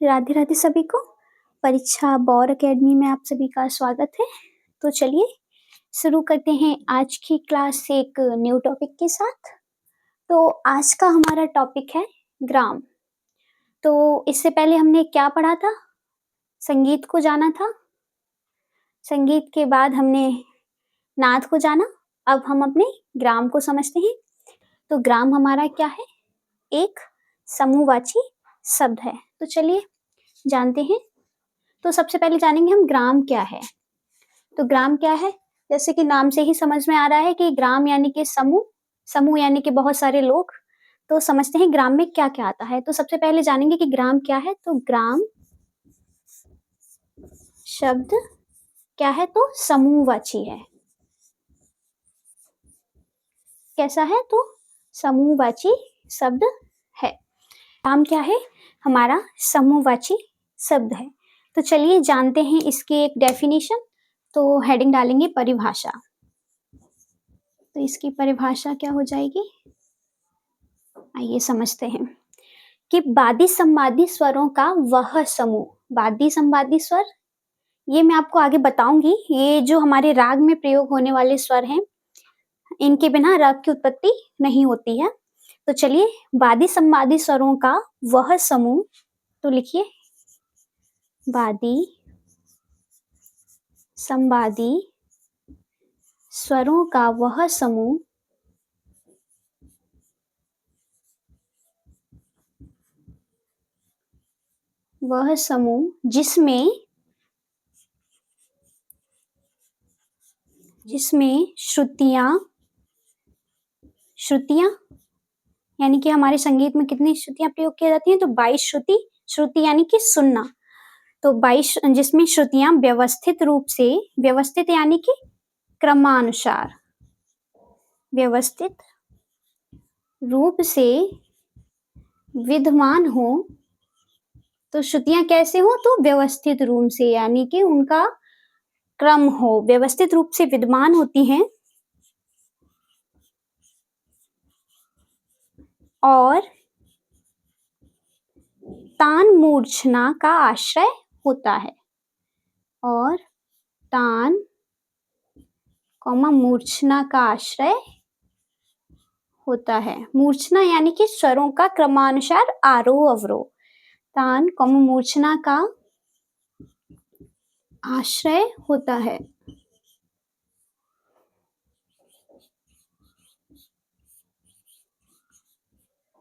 राधे राधे सभी को। परीक्षा बौर एकेडमी में आप सभी का स्वागत है। तो चलिए शुरू करते हैं आज की क्लास से एक न्यू टॉपिक के साथ। तो आज का हमारा टॉपिक है ग्राम। तो इससे पहले हमने क्या पढ़ा था? संगीत को जाना था। संगीत के बाद हमने नाद को जाना। अब हम अपने ग्राम को समझते हैं। तो ग्राम हमारा क्या है? एक समूहवाची शब्द है। तो चलिए जानते हैं। तो सबसे पहले जानेंगे हम ग्राम क्या है। तो ग्राम क्या है? जैसे कि नाम से ही समझ में आ रहा है कि ग्राम यानी कि समूह, समूह यानी कि बहुत सारे लोग। तो समझते हैं ग्राम में क्या क्या आता है। तो सबसे पहले जानेंगे कि ग्राम क्या है। तो ग्राम शब्द क्या है? तो समूहवाची है। कैसा है? तो समूहवाची शब्द है। ग्राम क्या है? हमारा समूहवाची शब्द है। तो चलिए जानते हैं इसकी एक डेफिनेशन। तो हेडिंग डालेंगे परिभाषा। तो इसकी परिभाषा क्या हो जाएगी? आइए समझते हैं कि वादी संवादी स्वरों का वह समूह। वादी संवादी स्वर ये मैं आपको आगे बताऊंगी। ये जो हमारे राग में प्रयोग होने वाले स्वर हैं, इनके बिना राग की उत्पत्ति नहीं होती है। तो चलिए वादी संवादी स्वरों का वह समूह। तो लिखिए वादी संवादी स्वरों का वह समूह जिसमें श्रुतियां यानी कि हमारे संगीत में कितनी श्रुतियां प्रयोग की जाती हैं? तो 22 श्रुति यानी कि सुनना। तो 22 जिसमें श्रुतियां व्यवस्थित यानी कि क्रमानुसार व्यवस्थित रूप से विद्यमान हो। तो श्रुतियां कैसे हो? तो व्यवस्थित रूप से यानी कि उनका क्रम हो, व्यवस्थित रूप से विद्यमान होती हैं और तान मूर्छना का आश्रय होता है। और तान मूर्छना का आश्रय होता है। मूर्छना यानी कि स्वरों का क्रमानुसार आरोह अवरोह। तान मूर्छना का आश्रय होता है।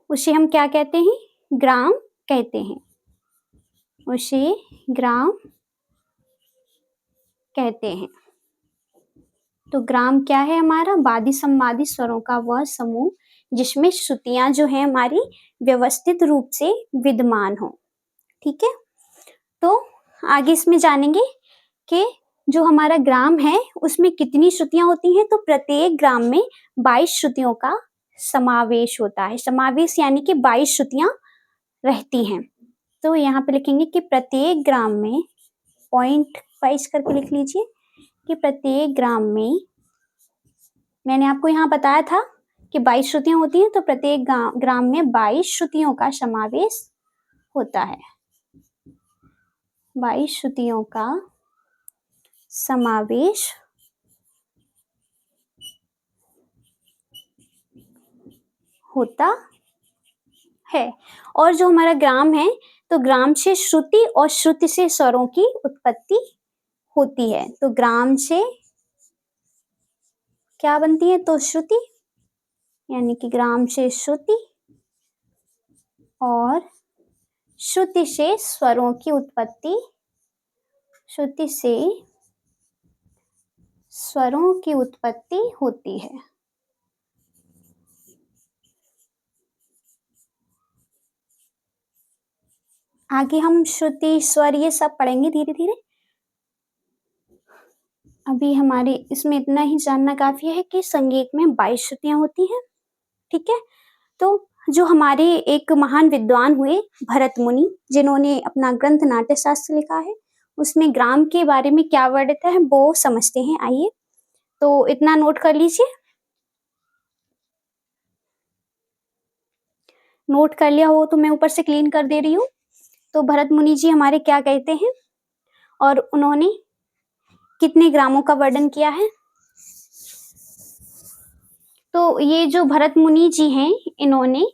उसे हम क्या कहते हैं? ग्राम कहते हैं। उसे ग्राम कहते हैं। तो ग्राम क्या है? हमारा वादी संवादी स्वरों का वह समूह जिसमें श्रुतियां जो है हमारी व्यवस्थित रूप से विद्यमान हो। ठीक है। तो आगे इसमें जानेंगे कि जो हमारा ग्राम है उसमें कितनी श्रुतियां होती हैं। तो प्रत्येक ग्राम में 22 श्रुतियों का समावेश होता है। समावेश यानी कि 22 श्रुतियां रहती हैं। तो यहाँ पे लिखेंगे कि प्रत्येक ग्राम में पॉइंट वाइज करके लिख लीजिए कि प्रत्येक ग्राम में, मैंने आपको यहाँ बताया था कि 22 श्रुतियां होती हैं। तो प्रत्येक ग्राम में 22 श्रुतियों का समावेश होता है। 22 श्रुतियों का समावेश होता है। और जो हमारा ग्राम है तो ग्राम से श्रुति और श्रुति से स्वरों की उत्पत्ति होती है। तो ग्राम से क्या बनती है? तो श्रुति यानी कि ग्राम से श्रुति और श्रुति से स्वरों की उत्पत्ति, श्रुति से स्वरों की उत्पत्ति होती है। आगे हम श्रुति स्वर ये सब पढ़ेंगे धीरे धीरे। अभी हमारे इसमें इतना ही जानना काफी है कि संगीत में 22 श्रुतियां होती हैं। ठीक है। तो जो हमारे एक महान विद्वान हुए भरत मुनि, जिन्होंने अपना ग्रंथ नाट्यशास्त्र लिखा है, उसमें ग्राम के बारे में क्या वर्णित है वो समझते हैं। आइए तो इतना नोट कर लीजिए। नोट कर लिया हो तो मैं ऊपर से क्लीन कर दे रही हूँ। तो भरत मुनि जी हमारे क्या कहते हैं और उन्होंने कितने ग्रामों का वर्णन किया है? तो ये जो भरत मुनि जी हैं, इन्होंने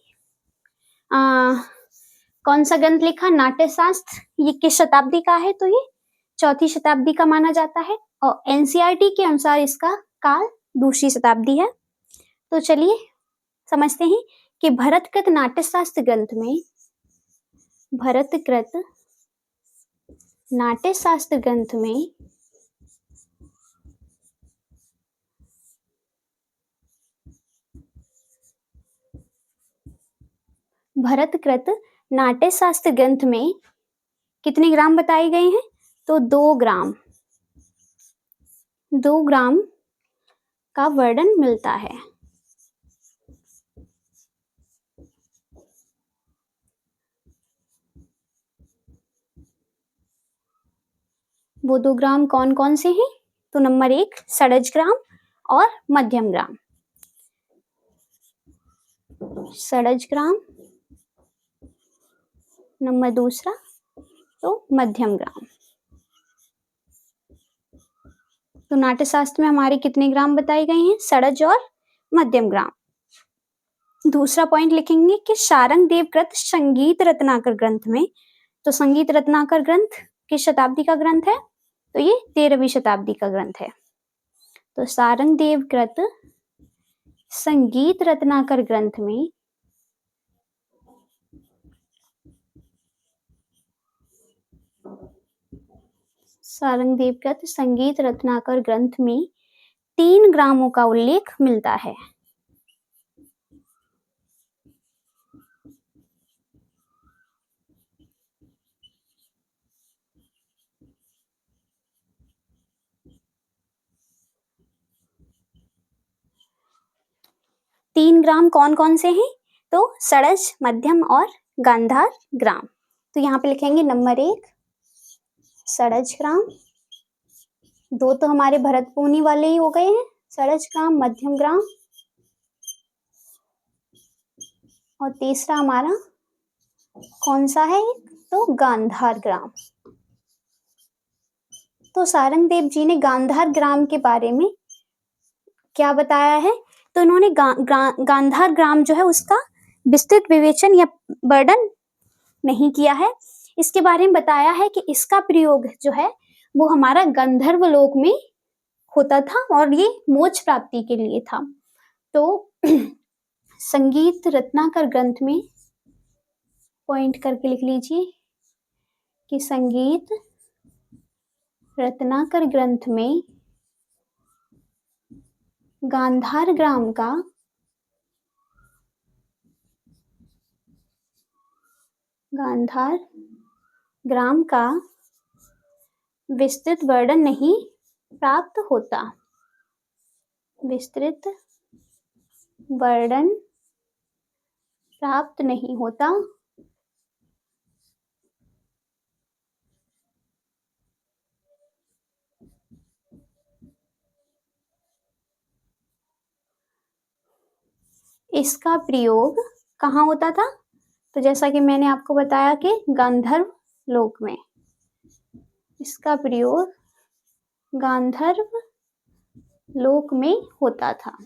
कौन सा ग्रंथ लिखा? नाट्य शास्त्र। ये किस शताब्दी का है? तो ये 4वीं शताब्दी का माना जाता है और एनसीईआरटी के अनुसार इसका काल 2री शताब्दी है। तो चलिए समझते हैं कि भरतकृत नाट्यशास्त्र ग्रंथ में, भरतकृत नाट्यशास्त्र ग्रंथ में भरतकृत नाट्यशास्त्र ग्रंथ में कितने ग्राम बताए गए हैं? तो 2 ग्राम, 2 ग्राम का वर्णन मिलता है। वो 2 ग्राम कौन कौन से हैं? तो नंबर 1 षडज ग्राम और मध्यम ग्राम। षडज ग्राम, नंबर 2 तो मध्यम ग्राम। तो नाट्यशास्त्र में हमारे कितने ग्राम बताए गए हैं? षडज और मध्यम ग्राम। दूसरा पॉइंट लिखेंगे कि शारंग देवकृत संगीत रत्नाकर ग्रंथ में, तो संगीत रत्नाकर ग्रंथ किस शताब्दी का ग्रंथ है? तो ये 13वीं शताब्दी का ग्रंथ है। तो शारंग देवकृत संगीत रत्नाकर ग्रंथ में शारंग देवकृत संगीत रत्नाकर ग्रंथ में 3 ग्रामों का उल्लेख मिलता है। तीन ग्राम कौन कौन से हैं? तो षडज, मध्यम और गांधार ग्राम। तो यहाँ पे लिखेंगे नंबर 1 षडज ग्राम, 2 तो हमारे भरतमुनि वाले ही हो गए हैं, षडज ग्राम, मध्यम ग्राम, और तीसरा हमारा कौन सा है? तो गांधार ग्राम। तो शारंग देव जी ने गांधार ग्राम के बारे में क्या बताया है? तो इन्होंने गांधार ग्राम जो है उसका विस्तृत विवेचन या वर्णन नहीं किया है। इसके बारे में बताया है कि इसका प्रयोग जो है वो हमारा गंधर्व लोक में होता था और ये मोक्ष प्राप्ति के लिए था। तो संगीत रत्नाकर ग्रंथ में पॉइंट करके लिख लीजिए कि संगीत रत्नाकर ग्रंथ में गांधार ग्राम का विस्तृत वर्णन नहीं प्राप्त होता। विस्तृत वर्णन प्राप्त नहीं होता। इसका प्रयोग कहाँ होता था? तो जैसा कि मैंने आपको बताया कि गांधर्व लोक में। इसका प्रयोग गांधर्व लोक में होता था।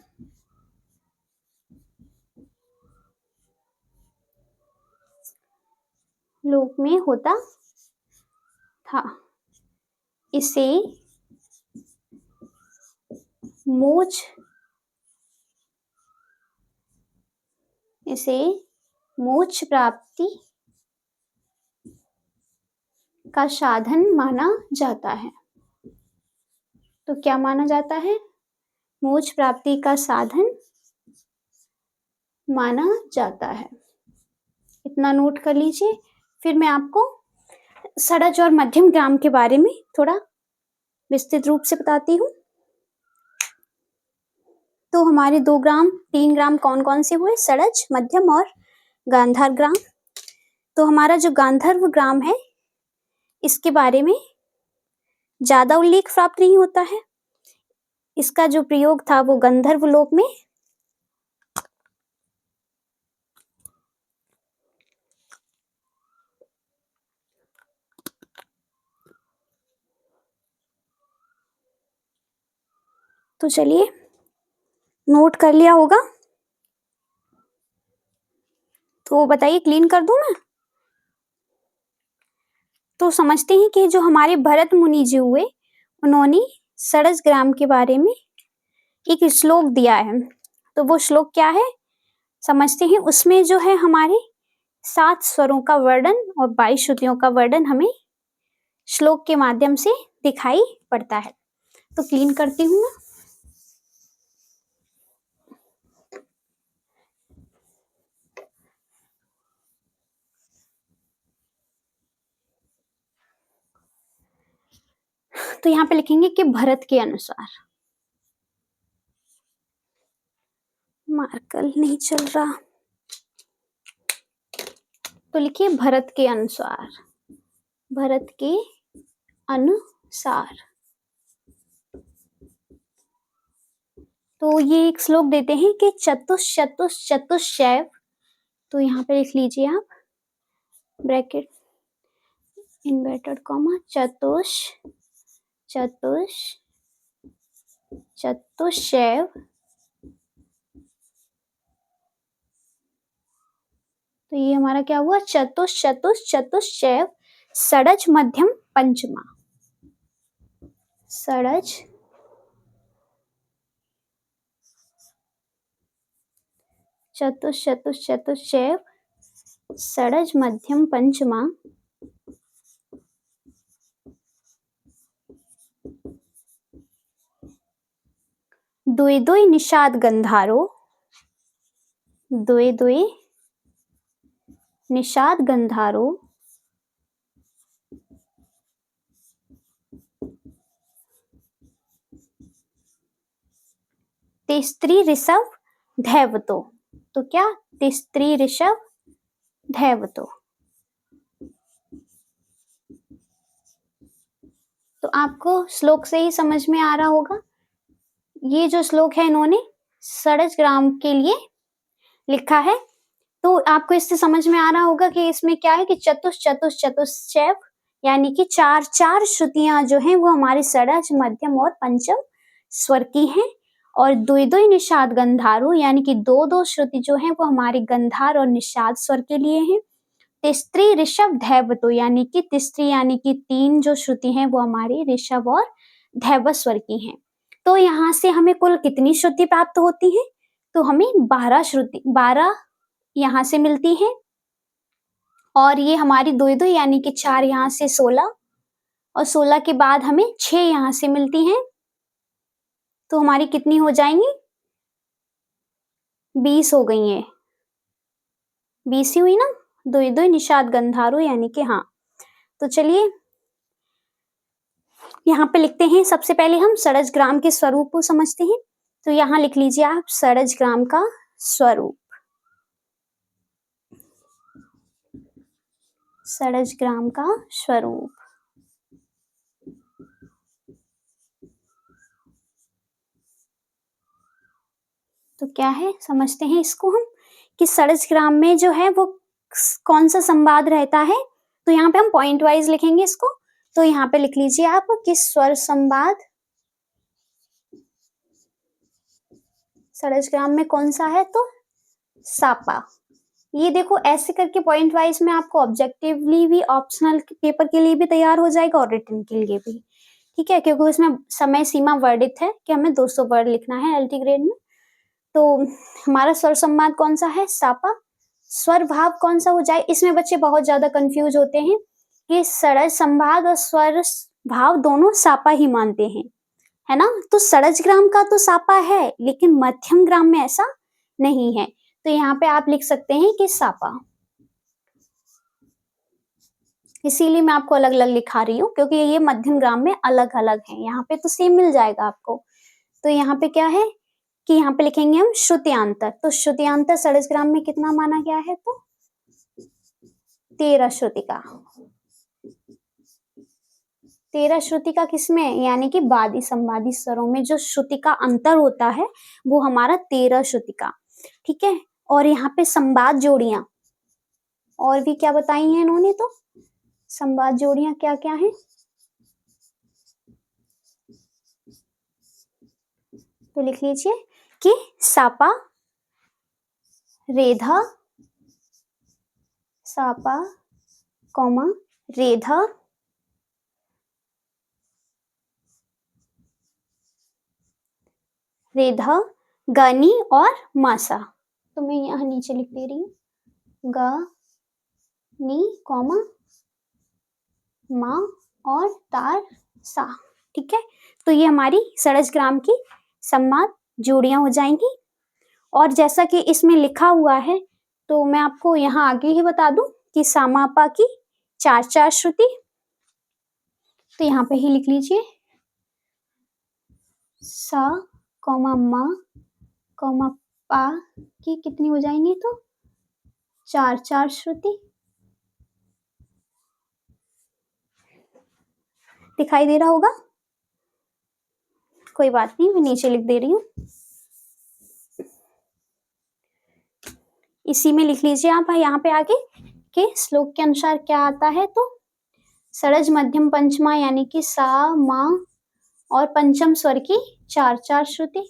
लोक में होता था। इसे मोक्ष प्राप्ति का साधन माना जाता है। तो क्या माना जाता है? मोक्ष प्राप्ति का साधन माना जाता है। इतना नोट कर लीजिए। फिर मैं आपको षडज और मध्यम ग्राम के बारे में थोड़ा विस्तृत रूप से बताती हूँ। तो हमारे 2 ग्राम 3 ग्राम कौन कौन से हुए? षडज, मध्यम और गांधार ग्राम। तो हमारा जो गांधर्व ग्राम है इसके बारे में ज्यादा उल्लेख प्राप्त नहीं होता है। इसका जो प्रयोग था वो गंधर्व लोक में तो चलिए, नोट कर लिया होगा तो बताइए, क्लीन कर दूं मैं? तो समझते हैं कि जो हमारे भरत मुनि जी हुए, उन्होंने षडज ग्राम के बारे में एक श्लोक दिया है। तो वो श्लोक क्या है समझते हैं। उसमें जो है हमारे 7 स्वरों का वर्णन और 22 श्रुतियों का वर्णन हमें श्लोक के माध्यम से दिखाई पड़ता है। तो क्लीन करती हूँ मैं। तो यहाँ पे लिखेंगे कि भरत के अनुसार, मार्कर नहीं चल रहा, तो लिखिए भरत के अनुसार, भरत के अनुसार। तो ये एक श्लोक देते हैं कि चतुश्चैव। तो यहाँ पे लिख लीजिए आप, ब्रैकेट इन्वर्टेड कॉमा, चतुश्चैव। तो ये हमारा क्या हुआ, चतुश्चैव षडज मध्यम पंचमा, षडज चतुश्चैव षडज मध्यम पंचमा, द्वे द्वे निषाद गंधारो, द्वे द्वे निषाद गंधारो, तिस्त्री ऋषभ धैवतो। तो क्या, तिस्त्री ऋषभ धैवतो। तो आपको श्लोक से ही समझ में आ रहा होगा, ये जो श्लोक है इन्होंने षडज ग्राम के लिए लिखा है। तो आपको इससे समझ में आ रहा होगा कि इसमें क्या है कि चतुश्चैव यानी कि 4 श्रुतियां जो हैं वो हमारे षडज मध्यम और पंचम स्वर की हैं, और द्वे द्वे निषाद गंधारो यानी कि 2 श्रुति जो हैं वो हमारे गंधार और निषाद स्वर के लिए हैं। तिस्त्री ऋषभ धैवतो यानी कि तिस्त्री यानी कि 3 जो श्रुति हैं वो हमारी ऋषभ और धैवत स्वर की हैं। तो यहाँ से हमें कुल कितनी श्रुति प्राप्त होती है, तो हमें 12 यहाँ से मिलती है, और ये हमारी दो यानी कि 4 यहाँ से 16, और 16 के बाद हमें 6 यहाँ से मिलती हैं। तो हमारी कितनी हो जाएंगी, 20 हो गई है, 20 ही हुई ना, दो निषाद गंधारो यानी कि हाँ। तो चलिए यहाँ पे लिखते हैं, सबसे पहले हम षडज ग्राम के स्वरूप को समझते हैं। तो यहाँ लिख लीजिए आप षडज ग्राम का स्वरूप, षडज ग्राम का स्वरूप। तो क्या है समझते हैं इसको हम, कि षडज ग्राम में जो है वो कौन सा संवाद रहता है। तो यहाँ पे हम पॉइंट वाइज लिखेंगे इसको। तो यहाँ पे लिख लीजिए आप कि स्वर संवाद षडज ग्राम में कौन सा है, तो सापा। ये देखो ऐसे करके पॉइंट वाइज में आपको ऑब्जेक्टिवली भी, ऑप्शनल पेपर के लिए भी तैयार हो जाएगा और रिटन के लिए भी, ठीक है, क्योंकि उसमें समय सीमा वर्णित है कि हमें 200 वर्ड लिखना है एलटी ग्रेड में। तो हमारा स्वर संवाद कौन सा है, सापा। स्वर भाव कौन सा हो जाए, इसमें बच्चे बहुत ज्यादा कंफ्यूज होते हैं कि षडज संवाद और स्वर भाव दोनों सापा ही मानते हैं, है ना। तो षडज ग्राम का तो सापा है, लेकिन मध्यम ग्राम में ऐसा नहीं है। तो यहाँ पे आप लिख सकते हैं कि सापा, इसीलिए मैं आपको अलग अलग लिखा रही हूँ, क्योंकि ये मध्यम ग्राम में अलग अलग है। यहाँ पे तो सेम मिल जाएगा आपको। तो यहाँ पे क्या है कि यहाँ पे लिखेंगे हम श्रुतियांतर। तो श्रुतियांतर षडज ग्राम में कितना माना गया है, तो 13 श्रुति का। 13 श्रुति का किसमें, यानी कि वादी संवादी स्वरों में जो श्रुति का अंतर होता है वो हमारा 13 श्रुति का, ठीक है। और यहाँ पे संवाद जोड़ियां और भी क्या बताई हैं इन्होंने, तो संवाद जोड़ियां क्या क्या हैं, तो लिख लीजिए कि सापा रेधा, सापा कॉमा रेधा रेधा गानी और मासा। तो मैं यहाँ नीचे लिख दे रही हूँ गा नी कॉमा मा और तार सा। ठीक है, तो ये हमारी षड्ज ग्राम की सम्माद जोड़ियां हो जाएंगी। और जैसा कि इसमें लिखा हुआ है, तो मैं आपको यहाँ आगे ही बता दूं कि सामापा की 4-4 श्रुति। तो यहाँ पे ही लिख लीजिए सा कौमा मा कौमा पा की कितनी हो जाएंगी, तो 4-4 श्रुति। दिखाई दे रहा होगा, कोई बात नहीं, मैं नीचे लिख दे रही हूँ। इसी में लिख लीजिए आप यहाँ पे आगे कि श्लोक के अनुसार क्या आता है। तो षड्ज मध्यम पंचमा यानी कि सा मा और पंचम स्वर की 4-4 श्रुति।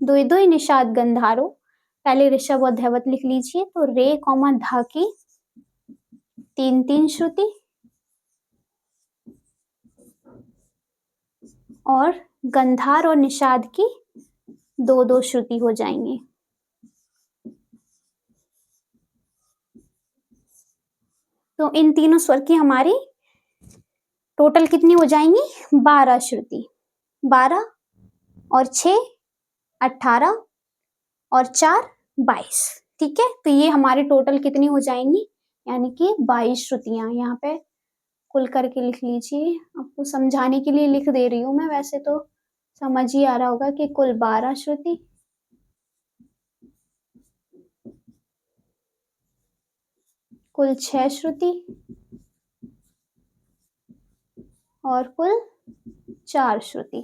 दुई दुई निषाद गंधारो, पहले ऋषभ और धैवत लिख लीजिए। तो रे कॉमा धा की 3-3 श्रुति और गंधार और निषाद की 2-2 श्रुति हो जाएंगी। तो इन तीनों स्वर की हमारी टोटल कितनी हो जाएंगी, 12 श्रुति। 12 और 6 18 और 4 22। ठीक है, तो ये हमारी टोटल कितनी हो जाएंगी, यानी कि 22 श्रुतियां। यहाँ पे कुल करके लिख लीजिए, आपको समझाने के लिए लिख दे रही हूँ मैं, वैसे तो समझ ही आ रहा होगा कि कुल 12 श्रुति कुल 6 श्रुति और कुल 4 श्रुति,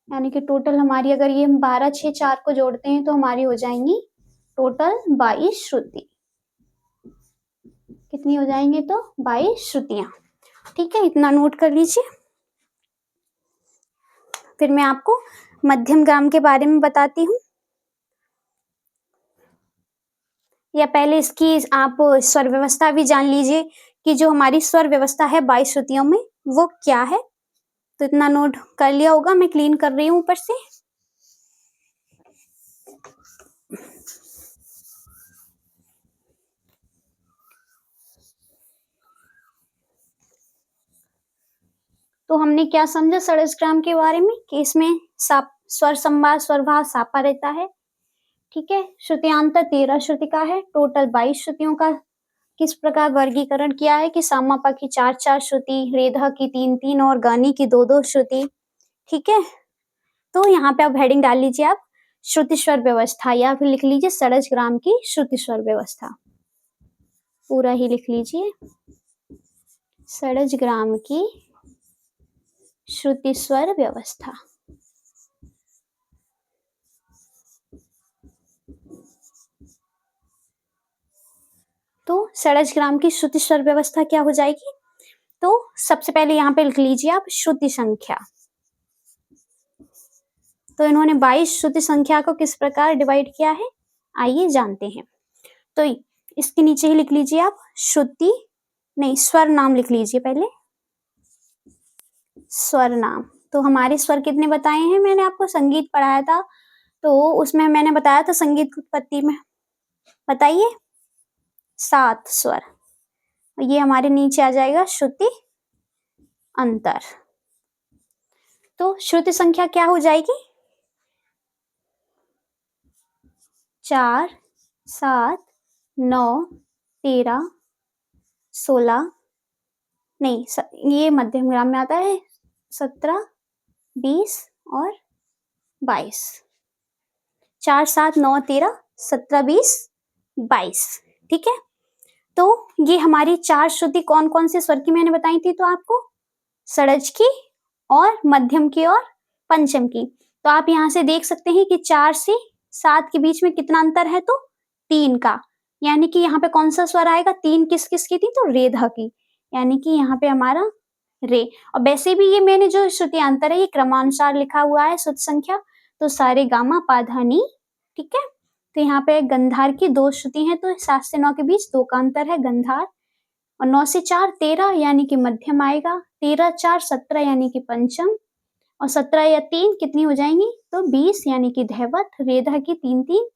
यानी कि टोटल हमारी, अगर ये हम 12 6 4 को जोड़ते हैं तो हमारी हो जाएंगी टोटल 22 श्रुति। कितनी हो जाएंगी, तो 22 श्रुतियां। ठीक है, इतना नोट कर लीजिए। फिर मैं आपको मध्यम ग्राम के बारे में बताती हूँ, या पहले इसकी आप स्वर व्यवस्था भी जान लीजिए कि जो हमारी स्वर व्यवस्था है 22 श्रुतियों में वो क्या है। तो इतना नोट कर लिया होगा, मैं क्लीन कर रही हूँ ऊपर से। तो हमने क्या समझा षड्ज ग्राम के बारे में कि इसमें स्वर संवार स्वरभाव सापा रहता है। ठीक है, श्रुतियांतर 13 श्रुति का है। टोटल 22 श्रुतियों का किस प्रकार वर्गीकरण किया है कि सामापा की 4-4 श्रुति, रेधा की 3-3 और गानी की 2-2 श्रुति। ठीक है, तो यहाँ पे आप हेडिंग डाल लीजिए आप श्रुति स्वर व्यवस्था, या फिर लिख लीजिए षड्ज ग्राम की श्रुति स्वर व्यवस्था। पूरा ही लिख लीजिए षड्ज ग्राम की श्रुति स्वर व्यवस्था। तो षड्ज ग्राम की श्रुति स्वर व्यवस्था क्या हो जाएगी, तो सबसे पहले यहाँ पे लिख लीजिए आप श्रुति संख्या। तो इन्होंने 22 श्रुति संख्या को किस प्रकार डिवाइड किया है, आइए जानते हैं। तो इसके नीचे ही लिख लीजिए आप श्रुति, नहीं स्वर नाम लिख लीजिए पहले, स्वर नाम। तो हमारे स्वर कितने बताए हैं, मैंने आपको संगीत पढ़ाया था तो उसमें मैंने बताया था संगीत की उत्पत्ति में, बताइए 7 स्वर। ये हमारे नीचे आ जाएगा श्रुति अंतर। तो श्रुति संख्या क्या हो जाएगी, 4 7 9 13 16, नहीं ये मध्यम ग्राम में आता है 17 20 और 22। 4 7 9 13 17 20 22। ठीक है, तो ये हमारी 4 श्रुति कौन कौन से स्वर की मैंने बताई थी, तो आपको षड्ज की और मध्यम की और पंचम की। तो आप यहाँ से देख सकते हैं कि 4 से 7 के बीच में कितना अंतर है, तो 3 का, यानी कि यहाँ पे कौन सा स्वर आएगा, 3 किस किस की थी, तो रेधा की। यानी कि यहाँ पे हमारा रे। और वैसे भी ये मैंने जो श्रुतियांतर है ये क्रमानुसार लिखा हुआ है शुद्ध संख्या, तो सारे गामा पा धा नी, ठीक है। तो यहाँ पे गंधार की 2 श्रुति हैं, तो 7 से 9 के बीच 2 का अंतर है गंधार। और 9 से 4 13 यानी कि मध्यम आएगा, 13 4 17 यानी कि पंचम, और 17 या 3 कितनी हो जाएंगी, तो 20 यानी कि धैवत। रेधा की 3 3,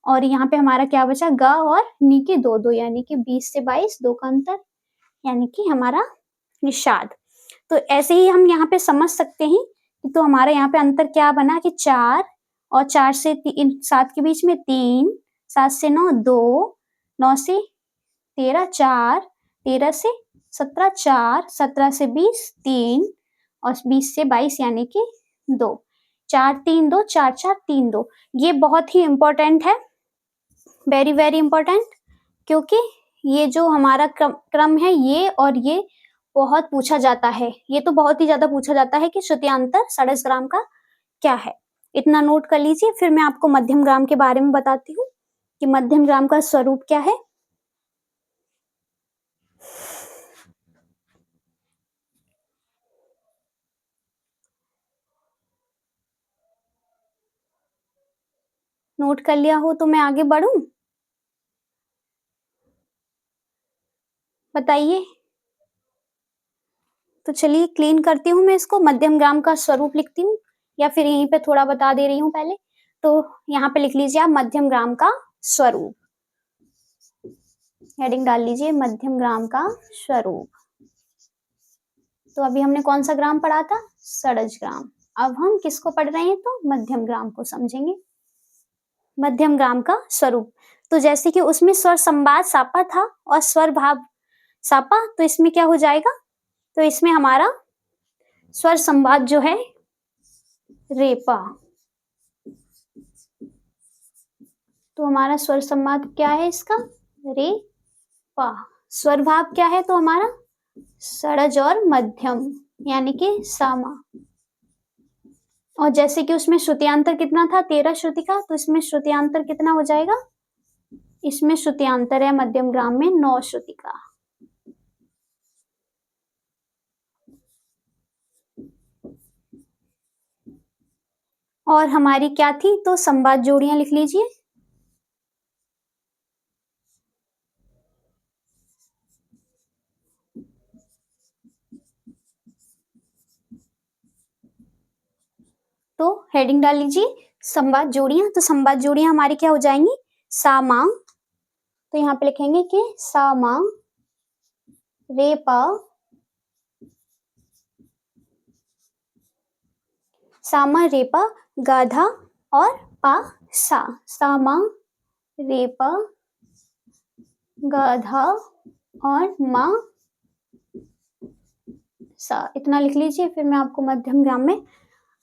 और यहाँ पे हमारा क्या बचा, ग और नी के 2 2 यानी कि 20 से 22 2 का अंतर, यानी कि हमारा निषाद। तो ऐसे ही हम यहाँ पे समझ सकते हैं कि तो हमारा यहाँ पे अंतर क्या बना कि 4 और 4 से 7 के बीच में 3, 7 से 9 2, 9 से 13 4, 13 से 17 4, 17 से 20 3, और 20 से 22 यानी कि 2, 4 3 2 4 4 3 2। ये बहुत ही इंपॉर्टेंट है, वेरी वेरी इंपॉर्टेंट, क्योंकि ये जो हमारा क्रम है ये और ये बहुत पूछा जाता है, ये तो बहुत ही ज्यादा पूछा जाता है कि श्रुतियांतर षडजग्राम का क्या है। इतना नोट कर लीजिए, फिर मैं आपको मध्यम ग्राम के बारे में बताती हूँ कि मध्यम ग्राम का स्वरूप क्या है। नोट कर लिया हो तो मैं आगे बढ़ूं, बताइए। तो चलिए क्लीन करती हूँ मैं इसको, मध्यम ग्राम का स्वरूप लिखती हूँ, या फिर यहीं पे थोड़ा बता दे रही हूँ पहले। तो यहाँ पे लिख लीजिए आप मध्यम ग्राम का स्वरूप, हेडिंग डाल लीजिए मध्यम ग्राम का स्वरूप। तो अभी हमने कौन सा ग्राम पढ़ा था, षडज ग्राम। अब हम किसको पढ़ रहे हैं, तो मध्यम ग्राम को समझेंगे। मध्यम ग्राम का स्वरूप, तो जैसे कि उसमें स्वर संवाद सापा था और स्वर भाव सापा, तो इसमें क्या हो जाएगा, तो इसमें हमारा स्वर संवाद जो है रेपा, तो हमारा स्वर संवाद क्या है इसका, रे पा। स्वर भाव क्या है, तो हमारा षडज और मध्यम यानी कि सामा। और जैसे कि उसमें श्रुतियांतर कितना था, 13 श्रुति का, तो इसमें श्रुतियांतर कितना हो जाएगा, इसमें श्रुतियांतर है मध्यम ग्राम में 9 श्रुति का। और हमारी क्या थी, तो संवाद जोड़ियां लिख लीजिए। तो हेडिंग डाल लीजिए संवाद जोड़ियां। तो संवाद जोड़ियां हमारी क्या हो जाएंगी, सामा, तो यहाँ पे लिखेंगे कि सामा रेपा, सामा रेपा गाधा और पा सा, सामा रेपा गाधा और मा सा, इतना लिख लीजिए। फिर मैं आपको मध्यम ग्राम में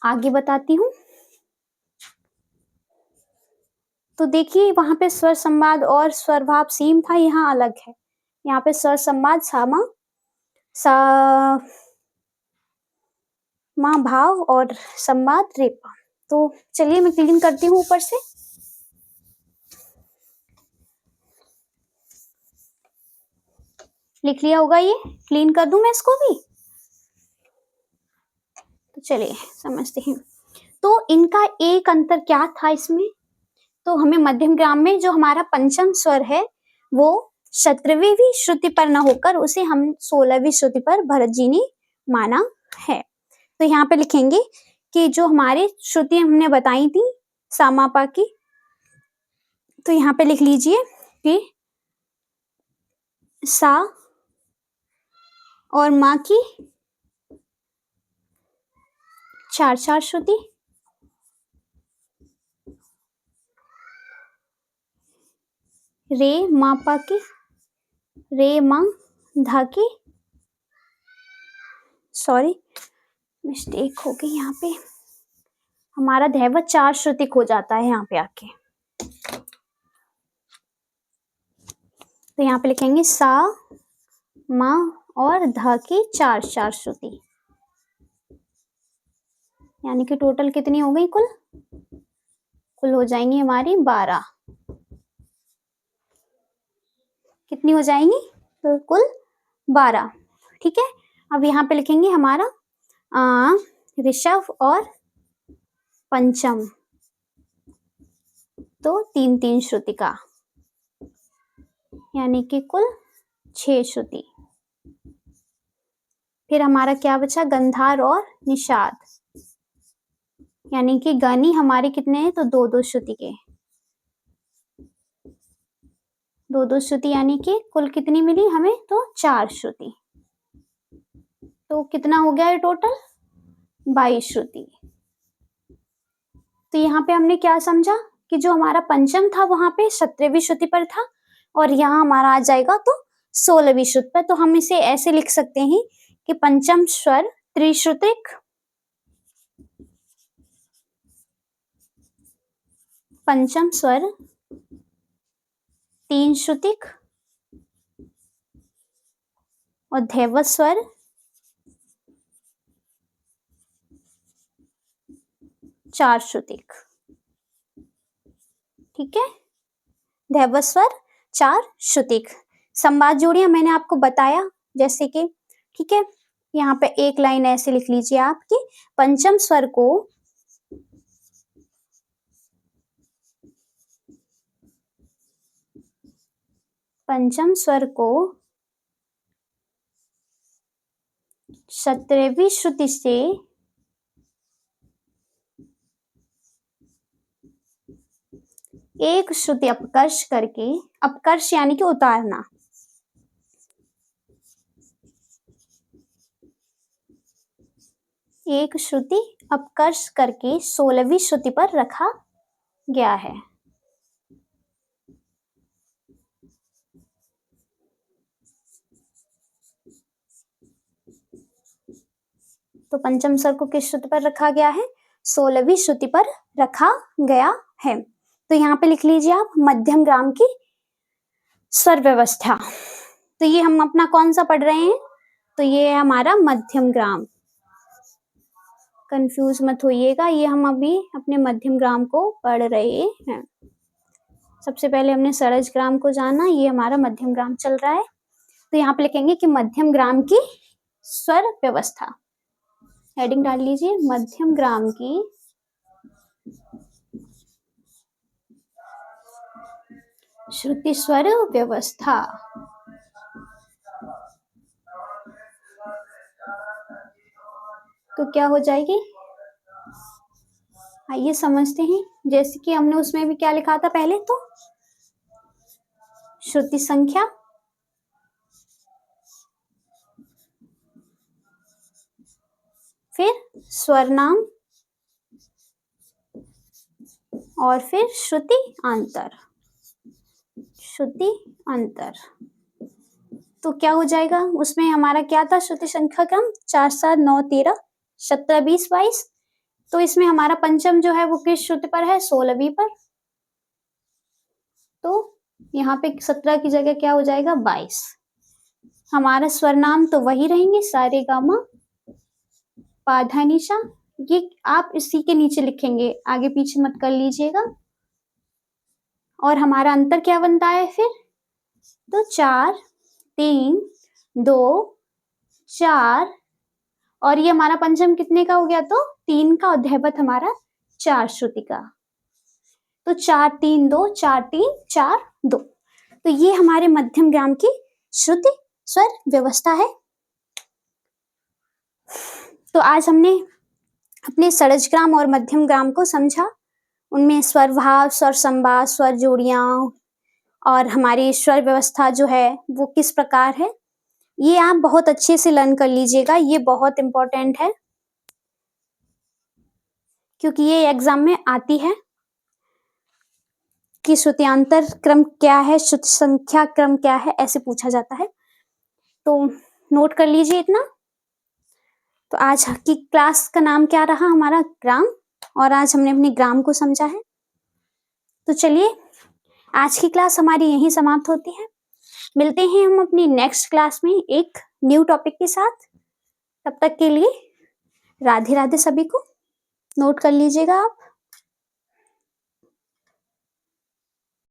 आगे बताती हूँ। तो देखिए वहां पे स्वर संवाद और स्वर भाव सेम था, यहाँ अलग है। यहाँ पे स्वर संवाद सामा सा माँ भाव और संवाद रेपा। तो चलिए मैं क्लीन करती हूँ ऊपर से। लिख लिया होगा, ये क्लीन कर दूं मैं इसको भी, तो चलिए समझते हैं। तो इनका एक अंतर क्या था इसमें, तो हमें मध्यम ग्राम में जो हमारा पंचम स्वर है वो 17वीं श्रुति पर न होकर उसे हम 16वीं श्रुति पर भरत जी ने माना है। तो यहाँ पे लिखेंगे कि जो हमारे श्रुति हमने बताई थी सामापा की, तो यहाँ पे लिख लीजिए कि सा और माँ की 4 4 श्रुति, रे माँ पा की, रे माँ धा की, सॉरी मिस्टेक हो गई यहाँ पे, हमारा धैवत 4 श्रुति खो जाता है यहाँ पे आके। तो यहाँ पे लिखेंगे सा माँ और धा की 4 4 श्रुति, यानी कि टोटल कितनी हो गई, कुल हो जाएंगी हमारी 12। कितनी हो जाएंगी, तो कुल 12। ठीक है। अब यहाँ पे लिखेंगे हमारा ऋषभ और पंचम, तो 3-3 श्रुति का, यानी कि कुल 6 श्रुति। फिर हमारा क्या बचा, गंधार और निषाद, यानी कि गनी हमारे कितने हैं, तो 2-2 श्रुति के, 2-2 श्रुति, यानी कि कुल कितनी मिली हमें, तो 4 श्रुति। तो कितना हो गया ये टोटल, 22 श्रुति। तो यहाँ पे हमने क्या समझा कि जो हमारा पंचम था वहां पे 17वीं श्रुति पर था, और यहाँ हमारा आ जाएगा तो 16वीं श्रुति पर। तो हम इसे ऐसे लिख सकते हैं कि पंचम स्वर त्रिश्रुतिक, पंचम स्वर 3 श्रुतिक और धैवत स्वर 4 श्रुतिक। ठीक है, धैवत स्वर 4 श्रुतिक। संवाद जोड़ियां मैंने आपको बताया, जैसे कि ठीक है, यहाँ पे एक लाइन ऐसे लिख लीजिए आप कि पंचम स्वर को पंचम स्वर को 17वीं श्रुति से एक श्रुति अपकर्ष करके, अपकर्ष यानी कि उतारना, एक श्रुति अपकर्ष करके 16वीं श्रुति पर रखा गया है। तो पंचम स्वर को किस श्रुति पर रखा गया है, 16वीं श्रुति पर रखा गया है। तो यहाँ पे लिख लीजिए आप मध्यम ग्राम की स्वर व्यवस्था। तो ये हम अपना कौन सा पढ़ रहे हैं, तो ये है हमारा मध्यम ग्राम, कंफ्यूज मत होइएगा, ये हम अभी अपने मध्यम ग्राम को पढ़ रहे हैं। सबसे पहले हमने सरज ग्राम को जाना, ये हमारा मध्यम ग्राम चल रहा है। तो यहाँ पे लिखेंगे कि मध्यम ग्राम की स्वर व्यवस्था, हेडिंग डाल लीजिए, मध्यम ग्राम की श्रुति स्वर व्यवस्था। तो क्या हो जाएगी, आइए समझते हैं। जैसे कि हमने उसमें भी क्या लिखा था पहले, तो श्रुति संख्या, फिर स्वर नाम, और फिर श्रुति अंतर, श्रुति अंतर। तो क्या हो जाएगा, उसमें हमारा क्या था, श्रुति संख्या क्रम 4, 7, 9, 13, 17, 20, 22। तो इसमें हमारा पंचम जो है वो किस श्रुति पर है, 16वीं पर। तो यहाँ पे 17 की जगह क्या हो जाएगा, 22। हमारा स्वर नाम तो वही रहेंगे, सारे गामा पाधा निशा, ये आप इसी के नीचे लिखेंगे, आगे पीछे मत कर लीजिएगा। और हमारा अंतर क्या बनता है फिर, तो 4, 3, 2, 4, और ये हमारा पंचम कितने का हो गया, तो 3 का, और धैवत हमारा 4 श्रुति का। तो 4, 3, 2, 4, 3, 4, 2। तो ये हमारे मध्यम ग्राम की श्रुति स्वर व्यवस्था है। तो आज हमने अपने सरज ग्राम और मध्यम ग्राम को समझा, उनमें स्वर भाव, स्वर संवाद, स्वर जोड़ियां और हमारी स्वर व्यवस्था जो है वो किस प्रकार है, ये आप बहुत अच्छे से लर्न कर लीजिएगा। ये बहुत इंपॉर्टेंट है क्योंकि ये एग्जाम में आती है कि श्रुतियांतर क्रम क्या है, श्रुति संख्या क्रम क्या है, ऐसे पूछा जाता है। तो नोट कर लीजिए इतना। तो आज की क्लास का नाम क्या रहा, हमारा ग्राम, और आज हमने अपने ग्राम को समझा है। तो चलिए आज की क्लास हमारी यहीं समाप्त होती है। मिलते हैं हम अपनी नेक्स्ट क्लास में एक न्यू टॉपिक के साथ। तब तक के लिए राधे राधे सभी को। नोट कर लीजिएगा आप।